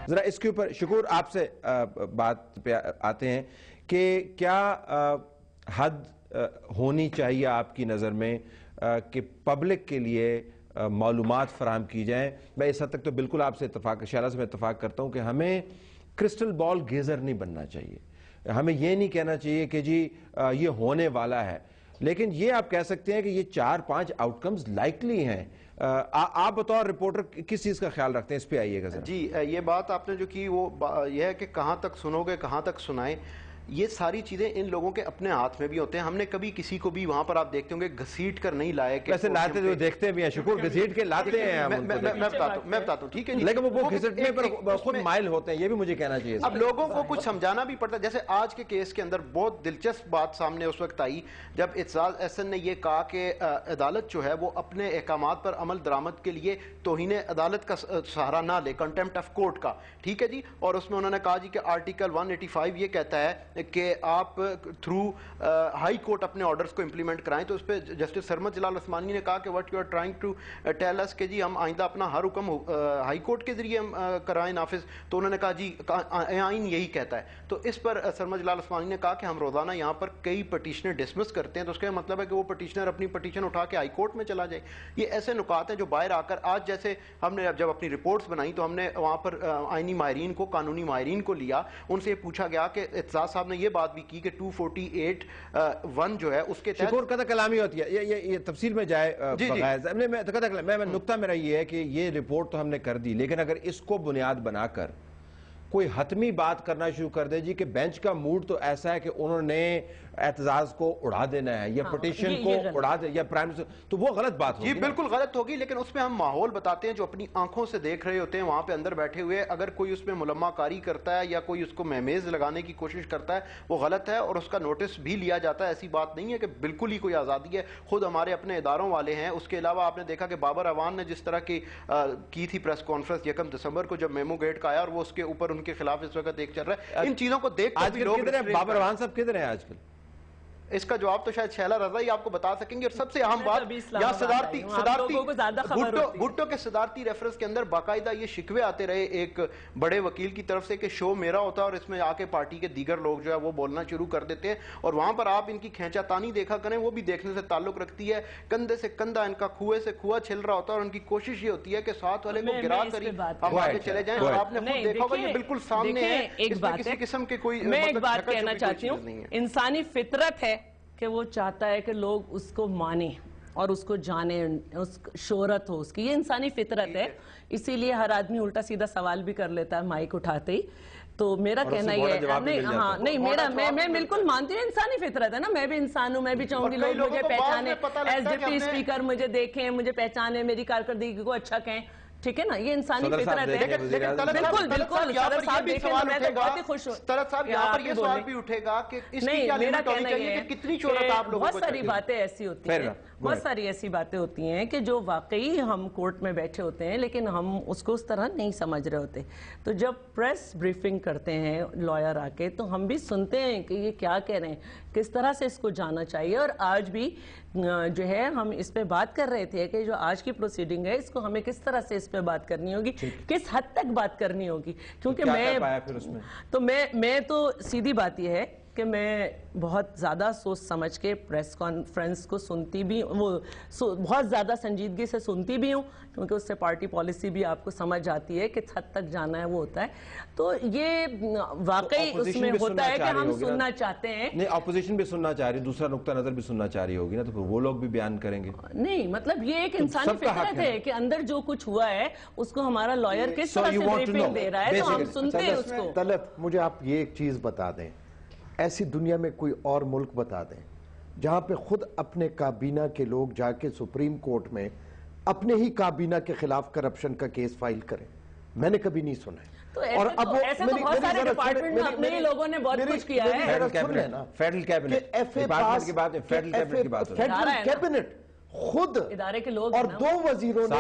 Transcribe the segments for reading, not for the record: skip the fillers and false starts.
ذرا اس کے اوپر شکور آپ سے بات پہ آتے ہیں کہ کیا حد ہونی چاہیے آپ کی نظر میں کہ پبلک کے لیے معلومات فراہم کی جائیں؟ میں اس حد تک تو بالکل آپ سے شعلہ سے میں اتفاق کرتا ہوں کہ ہمیں کرسٹل بال گیزر نہیں بننا چاہیے، ہمیں یہ نہیں کہنا چاہیے کہ جی یہ ہونے والا ہے، لیکن یہ آپ کہہ سکتے ہیں کہ یہ 4-5 آؤٹ کمز لائکلی ہیں۔ آپ بطور رپورٹر کس چیز کا خیال رکھتے ہیں؟ اس پہ آئیے گا۔ جی یہ بات آپ نے جو کی وہ یہ ہے کہ کہاں تک سنو گے، کہاں تک سنائیں، یہ ساری چیزیں ان لوگوں کے اپنے ہاتھ میں بھی ہوتے ہیں۔ ہم نے کبھی کسی کو بھی وہاں پر آپ دیکھتے ہوں گے گھسیٹ کر نہیں لائے کہ ویسے لاتے جو دیکھتے بھی ہیں شکور گھسیٹ کے لاتے ہیں، میں بتاتا ہوں ٹھیک ہے، لیکن وہ گھسٹنے پر خود مائل ہوتے ہیں، یہ بھی مجھے کہنا چاہیے۔ اب لوگوں کو کچھ سمجھانا بھی پڑتا ہے۔ جیسے آج کے کیس کے اندر بہت دلچسپ بات سامنے اس وقت آئی جب اعتزاز احسن نے یہ کہا کہ عدالت جو ہے وہ اپنے احکامات پر عمل درآمد کے لیے توہین عدالت کا سہارا نہ لے، کنٹیمپٹ آف کورٹ کا، ٹھیک ہے جی۔ اور اس میں انہوں نے کہا جی کہ آرٹیکل 185 یہ کہتا ہے کہ آپ تھرو ہائی کورٹ اپنے آرڈرز کو امپلیمنٹ کرائیں۔ تو اس پہ جسٹس سرمد جلال عثمانی نے کہا کہ what you are trying to tell us کہ جی ہم آئندہ اپنا ہر حکم ہائی کورٹ کے ذریعے کرائیں نافذ۔ تو انہوں نے کہا جی آئین یہی کہتا ہے۔ تو اس پر سرمد جلال عثمانی نے کہا کہ ہم روزانہ یہاں پر کئی پٹیشنر ڈسمس کرتے ہیں، تو اس کا مطلب ہے کہ وہ پٹیشنر اپنی پٹیشن اٹھا کے ہائی کورٹ میں چلا جائے۔ یہ ایسے نکات ہیں جو باہر آ کر آج جیسے ہم نے جب اپنی رپورٹس بنائی تو ہم نے وہاں پر آئینی ماہرین کو، قانونی ماہرین کو لیا، ان سے یہ پوچھا گیا کہ اعتزاز صاحب نے یہ بات بھی کی کہ 248(1) جو ہے اس کے تحت شکور قدر کلامی ہوتی ہے، یہ تفصیل میں جائے بغیر میں نقطہ میرا یہ ہے کہ یہ رپورٹ تو ہم نے کر دی، لیکن اگر اس کو بنیاد بنا کر کوئی حتمی بات کرنا شروع کر دے جی کہ بینچ کا موڈ تو ایسا ہے کہ انہوں نے اعتزاز کو اڑا دینا ہے یا پٹیشن کو اڑا دے یا پرائم منسٹر، تو وہ غلط بات ہوگی۔ جی بالکل غلط ہوگی، لیکن اس میں ہم ماحول بتاتے ہیں جو اپنی آنکھوں سے دیکھ رہے ہوتے ہیں وہاں پہ اندر بیٹھے ہوئے۔ اگر کوئی اس میں ملمہ کاری کرتا ہے یا کوئی اس کو مہمیز لگانے کی کوشش کرتا ہے وہ غلط ہے اور اس کا نوٹس بھی لیا جاتا ہے۔ ایسی بات نہیں ہے کہ بالکل ہی کوئی آزادی ہے، خود ہمارے اپنے اداروں والے ہیں۔ اس کے علاوہ آپ نے دیکھا کہ بابر اعوان نے جس طرح کی تھی پریس کانفرنس 1 دسمبر کو جب میمو گیٹ کا آیا اور وہ اس کے اوپر ان کے خلاف اس وقت ایک چل رہا ہے، ان چیزوں کو دیکھ کر بھی لوگ بابر اعوان صاحب کدھر ہیں آج کل؟ اس کا جواب تو شاید شہلا رضا ہی آپ کو بتا سکیں گے۔ اور سب سے اہم بات یا صدارتی بھٹو کے صدارتی ریفرنس کے اندر باقاعدہ یہ شکوے آتے رہے ایک بڑے وکیل کی طرف سے کہ شو میرا ہوتا ہے اور اس میں آ کے پارٹی کے دیگر لوگ جو ہے وہ بولنا شروع کر دیتے ہیں، اور وہاں پر آپ ان کی کھینچا تانی دیکھا کریں، وہ بھی دیکھنے سے تعلق رکھتی ہے۔ کندھے سے کندھا ان کا کھوے سے کھوا چھل رہا ہوتا ہے اور ان کی کوشش یہ ہوتی ہے کہ ساتھ والے کو گرا کر ہم آگے چلے جائیں، اور آپ نے خود دیکھا ہوگا یہ بالکل سامنے ہے، اس میں کسی قسم کے کوئی میں ایک بات کہنا چاہتی ہوں، انسانی فطرت ہے کہ وہ چاہتا ہے کہ لوگ اس کو مانیں اور اس کو جانیں، شہرت ہو اس کی، یہ انسانی فطرت ہے۔ اسی لیے ہر آدمی الٹا سیدھا سوال بھی کر لیتا ہے مائک اٹھاتے ہی۔ تو میرا کہنا یہ ہے، ہاں نہیں میں بالکل مانتی ہوں انسانی فطرت ہے نا، میں بھی انسان ہوں، میں بھی چاہوں گی لوگ مجھے پہچانے، ایز ڈپٹی اسپیکر مجھے دیکھیں، مجھے پہچانے، میری کارکردگی کو اچھا کہیں، ٹھیک ہے نا، یہ انسانی فطرت ہے۔ بالکل بالکل صدر صاحب دیکھیں میں تو بہت ہی خوش ہوں۔ طلعت صاحب یہاں پر یہ سوال بھی اٹھے گا کہ اس کی کیا لمٹ ہونی چاہیے کہ کتنی شہرت آپ لوگوں کو بہت ساری باتیں ایسی ہوتی ہیں، بہت ساری ایسی باتیں ہوتی ہیں کہ جو واقعی ہم کورٹ میں بیٹھے ہوتے ہیں لیکن ہم اس کو اس طرح نہیں سمجھ رہے ہوتے۔ تو جب پریس بریفنگ کرتے ہیں لائر آ کے تو ہم بھی سنتے ہیں کہ یہ کیا کہہ رہے ہیں، کس طرح سے اس کو جانا چاہیے۔ اور آج بھی جو ہے ہم اس پہ بات کر رہے تھے کہ جو آج کی پروسیڈنگ ہے اس کو ہمیں کس طرح سے اس پہ بات کرنی ہوگی، کس حد تک بات کرنی ہوگی، کیونکہ میں تو سیدھی بات یہ ہے کہ میں بہت زیادہ سوچ سمجھ کے پریس کانفرنس کو سنتی بھی ہوں، وہ بہت زیادہ سنجیدگی سے سنتی بھی ہوں، کیونکہ اس سے پارٹی پالیسی بھی آپ کو سمجھ آتی ہے کس حد تک جانا ہے وہ ہوتا ہے۔ تو یہ واقعی اس میں ہوتا ہے کہ ہم سننا چاہتے ہیں، نہیں اپوزیشن بھی سننا چاہ رہی، دوسرا نقطہ نظر بھی سننا چاہ رہی ہوگی نا، تو پھر وہ لوگ بھی بیان کریں گے۔ نہیں مطلب یہ ایک انسانی فطرت ہے کہ اندر جو کچھ ہوا ہے اس کو ہمارا لائر کس طرح سے بریفنگ دے رہا ہے تو ہم سنتے ہیں اس کو۔ طلعت مجھے آپ یہ ایک چیز بتا دیں، ایسی دنیا میں کوئی اور ملک بتا دیں جہاں پہ خود اپنے کابینہ کے لوگ جا کے سپریم کورٹ میں اپنے ہی کابینہ کے خلاف کرپشن کا کیس فائل کریں؟ میں نے کبھی نہیں سنا ہے۔ اور اب ایسے تو بہت سارے ڈپارٹمنٹ میں اپنے ہی لوگوں نے بہت کچھ کیا ہے۔ فیڈرل کیبنٹ خود ادارے کے لوگ اور 2 وزیروں نے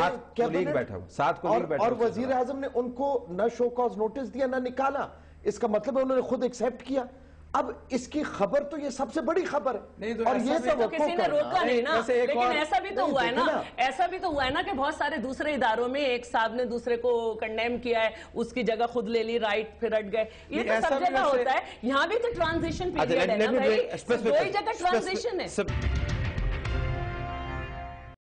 اور وزیر اعظم نے ان کو نہ شو کاز نوٹس دیا نہ نکالا، اس کا مطلب ہے انہوں نے خود ایکسیپٹ کیا۔ اب اس کی خبر تو یہ سب سے بڑی خبر ہے اور یہ تو کسی نے روکا نہیں نا. لیکن ایسا بھی تو ہوا ہے نا, ایسا بھی تو ہوا ہے نا کہ بہت سارے دوسرے اداروں میں ایک صاحب نے دوسرے کو کنڈیم کیا ہے, اس کی جگہ خود لے لی رائٹ, پھر ہٹ گئے. یہ تو سب جگہ ہوتا ہے, یہاں بھی تو ٹرانزیشن پیریڈ ہے نا بھائی, دو ہی جگہ ٹرانزیشن ہے.